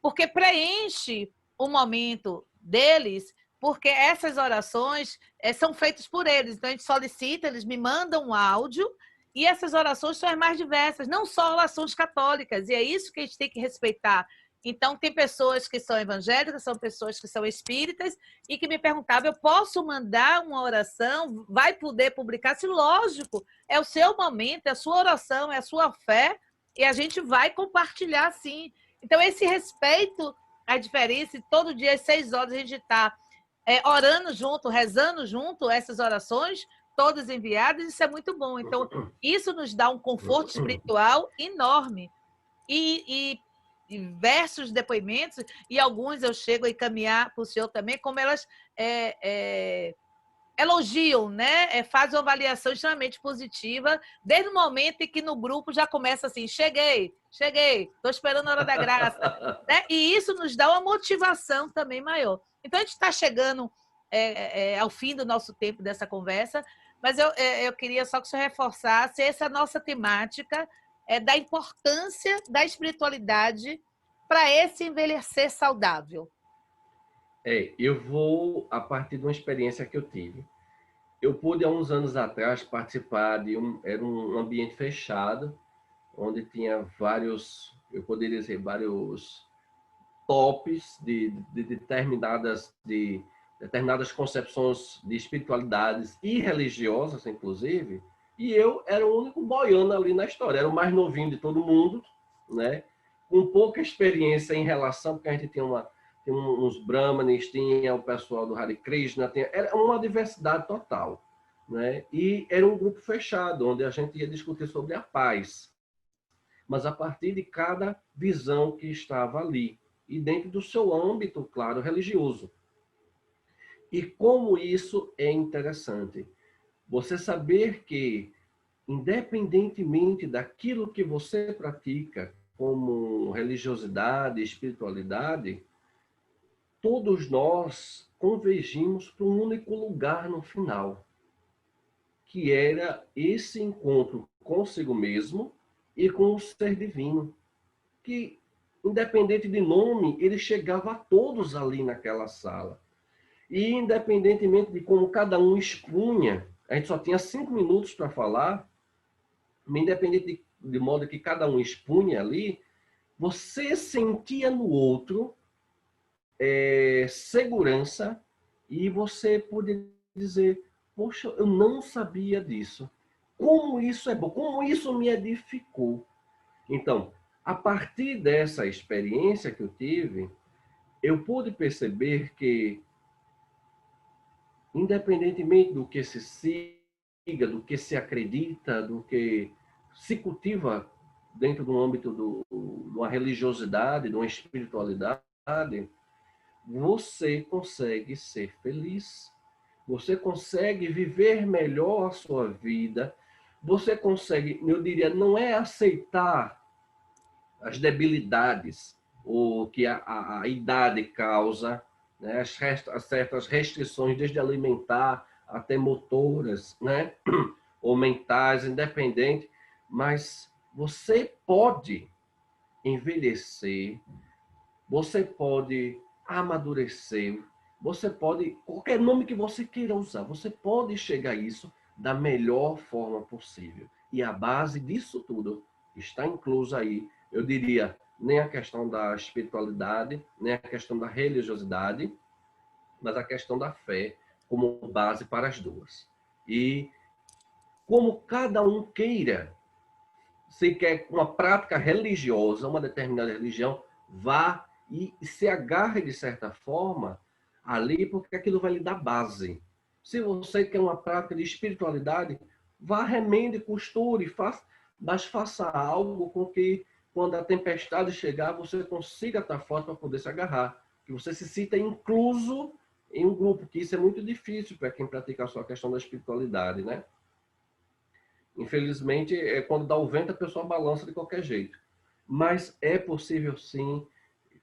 porque preenche o momento deles, porque essas orações são feitas por eles. Então, a gente solicita, eles me mandam um áudio E essas orações são as mais diversas, não só orações católicas, e é isso que a gente tem que respeitar. Então, tem pessoas que são evangélicas, são pessoas que são espíritas, e que me perguntavam, eu posso mandar uma oração? Vai poder publicar? Se lógico, é o seu momento, é a sua oração, é a sua fé, e a gente vai compartilhar, sim. Então, esse respeito à diferença, e todo dia às 6 horas a gente está orando junto, rezando junto essas orações, todas enviadas, isso é muito bom. Então, isso nos dá um conforto espiritual enorme. E diversos depoimentos, e alguns eu chego a encaminhar para o senhor também, como elas elogiam, né? Fazem uma avaliação extremamente positiva, desde o momento em que no grupo já começa assim, cheguei, estou esperando a hora da graça. Né? E isso nos dá uma motivação também maior. Então, a gente está chegando ao fim do nosso tempo dessa conversa, mas eu queria só que o senhor reforçasse essa nossa temática da importância da espiritualidade para esse envelhecer saudável. Eu vou, a partir de uma experiência que eu tive. Eu pude, há uns anos atrás, participar era um ambiente fechado, onde tinha vários, eu poderia dizer, vários tops de determinadas concepções de espiritualidades e religiosas, inclusive, e eu era o único boiano ali na história, era o mais novinho de todo mundo, né? Com pouca experiência em relação, porque a gente tinha uns brahmanes, tinha o pessoal do Hare Krishna, era uma diversidade total, né? E era um grupo fechado, onde a gente ia discutir sobre a paz, mas a partir de cada visão que estava ali, e dentro do seu âmbito, claro, religioso. E como isso é interessante. Você saber que, independentemente daquilo que você pratica, como religiosidade, espiritualidade, todos nós convergimos para um único lugar no final, que era esse encontro consigo mesmo e com o ser divino, que, independente de nome, ele chegava a todos ali naquela sala. E, independentemente de como cada um expunha, a gente só tinha 5 minutos para falar, independente de modo que cada um expunha ali, você sentia no outro segurança, e você podia dizer, poxa, eu não sabia disso. Como isso é bom, como isso me edificou. Então, a partir dessa experiência que eu tive, eu pude perceber que, independentemente do que se siga, do que se acredita, do que se cultiva dentro do âmbito de uma religiosidade, de uma espiritualidade, você consegue ser feliz. Você consegue viver melhor a sua vida. Você consegue, eu diria, não é aceitar as debilidades o que a idade causa, né? As certas restrições, desde alimentar até motoras, né? Ou mentais, independente, mas você pode envelhecer, você pode amadurecer, você pode, qualquer nome que você queira usar, você pode chegar a isso da melhor forma possível. E a base disso tudo está inclusa aí, eu diria, nem a questão da espiritualidade, nem a questão da religiosidade, mas a questão da fé como base para as duas. E como cada um queira, se quer uma prática religiosa, uma determinada religião, vá e se agarre de certa forma ali, porque aquilo vai lhe dar base. Se você quer uma prática de espiritualidade, vá, remende, costure, mas faça algo com que, quando a tempestade chegar, você consiga estar forte para poder se agarrar. Que você se sinta incluso em um grupo, que isso é muito difícil para quem pratica só a questão da espiritualidade, né? Infelizmente, quando dá o vento, a pessoa balança de qualquer jeito. Mas é possível, sim,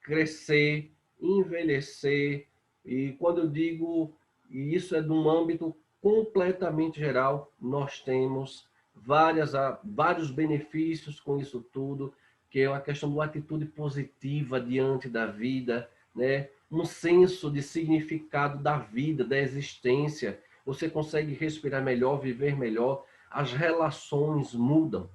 crescer, envelhecer. E quando eu digo, e isso é de um âmbito completamente geral, nós temos vários benefícios com isso tudo, que é a questão de uma atitude positiva diante da vida, né? Um senso de significado da vida, da existência. Você consegue respirar melhor, viver melhor. as relações mudam.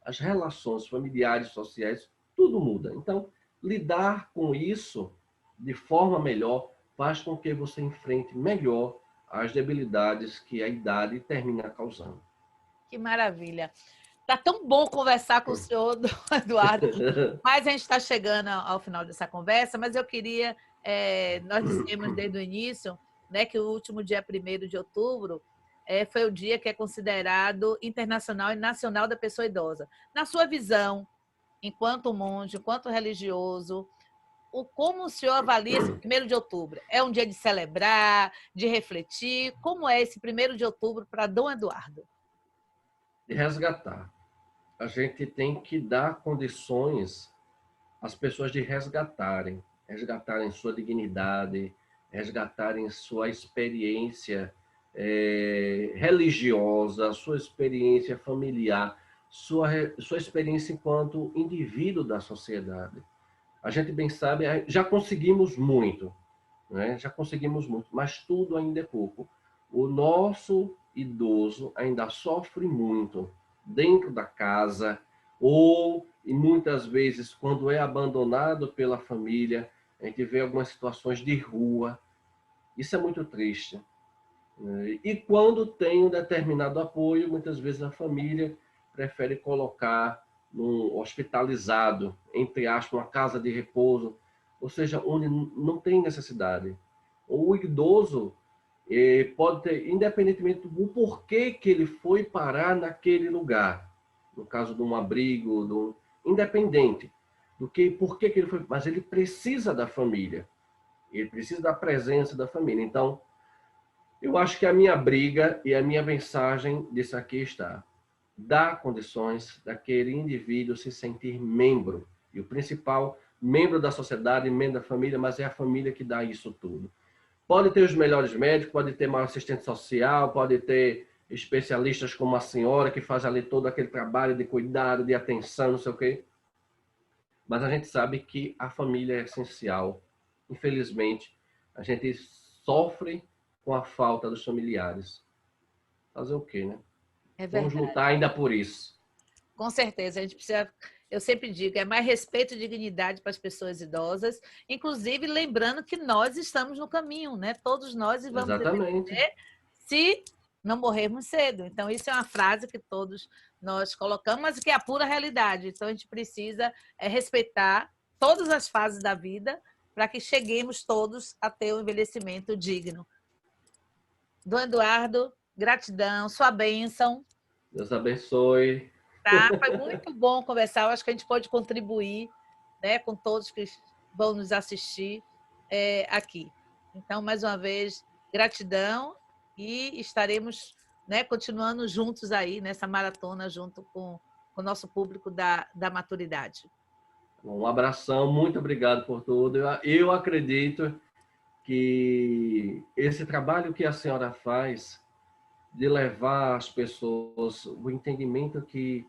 As relações familiares, sociais, tudo muda. Então, lidar com isso de forma melhor faz com que você enfrente melhor as debilidades que a idade termina causando. Que maravilha. Tá tão bom conversar com o senhor, Eduardo, mas a gente está chegando ao final dessa conversa, mas eu queria, nós dissemos desde o início, né, que o último dia 1º de outubro foi o dia que é considerado internacional e nacional da pessoa idosa. Na sua visão, enquanto monge, enquanto religioso, como o senhor avalia esse 1º de outubro? É um dia de celebrar, de refletir? Como é esse 1º de outubro para Dom Eduardo? De resgatar. A gente tem que dar condições às pessoas de resgatarem sua dignidade, resgatarem sua experiência religiosa, sua experiência familiar, sua experiência enquanto indivíduo da sociedade. A gente bem sabe, já conseguimos muito, né? Já conseguimos muito, mas tudo ainda é pouco. O nosso idoso ainda sofre muito dentro da casa, ou, e muitas vezes, quando é abandonado pela família, a gente vê algumas situações de rua. Isso é muito triste. E quando tem um determinado apoio, muitas vezes a família prefere colocar num hospitalizado, entre aspas, uma casa de repouso, ou seja, onde não tem necessidade. O idoso pode ter, independentemente do porquê que ele foi parar naquele lugar, no caso de um abrigo, independente do que, porquê que ele foi, mas ele precisa da família, ele precisa da presença da família. Então, eu acho que a minha briga e a minha mensagem disso aqui está: dar condições daquele indivíduo se sentir membro. E o principal, membro da sociedade, membro da família, mas é a família que dá isso tudo. Pode ter os melhores médicos, pode ter mais assistente social, pode ter especialistas como a senhora, que faz ali todo aquele trabalho de cuidado, de atenção, não sei o quê. Mas a gente sabe que a família é essencial. Infelizmente, a gente sofre com a falta dos familiares. Fazer o quê, né? É Vamos verdade. lutar ainda por isso. Com certeza, a gente precisa, eu sempre digo, é mais respeito e dignidade para as pessoas idosas, inclusive lembrando que nós estamos no caminho, né? Todos nós vamos Exatamente. envelhecer se não morrermos cedo. Então, isso é uma frase que todos nós colocamos, mas que é a pura realidade. Então, a gente precisa respeitar todas as fases da vida para que cheguemos todos a ter um envelhecimento digno. Dom Eduardo, gratidão, sua bênção. Deus abençoe. Tá? Foi muito bom conversar. Eu acho que a gente pode contribuir, né, com todos que vão nos assistir aqui. Então, mais uma vez, gratidão e estaremos, né, continuando juntos aí nessa maratona junto com o nosso público da maturidade. Um abração, muito obrigado por tudo. Eu acredito que esse trabalho que a senhora faz de levar as pessoas o entendimento que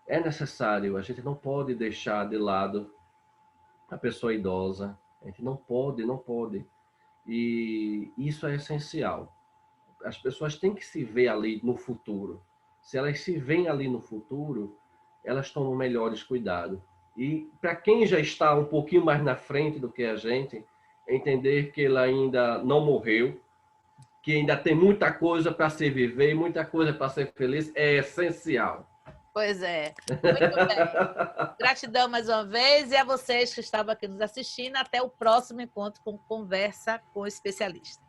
é necessário, a gente não pode deixar de lado a pessoa idosa, a gente não pode, não pode. E isso é essencial. As pessoas têm que se ver ali no futuro. Se elas se veem ali no futuro, elas tomam melhores cuidados. E para quem já está um pouquinho mais na frente do que a gente, entender que ele ainda não morreu, que ainda tem muita coisa para se viver, muita coisa para ser feliz, é essencial. Pois é. Muito bem. Gratidão mais uma vez e a vocês que estavam aqui nos assistindo. Até o próximo encontro com Conversa com o Especialista.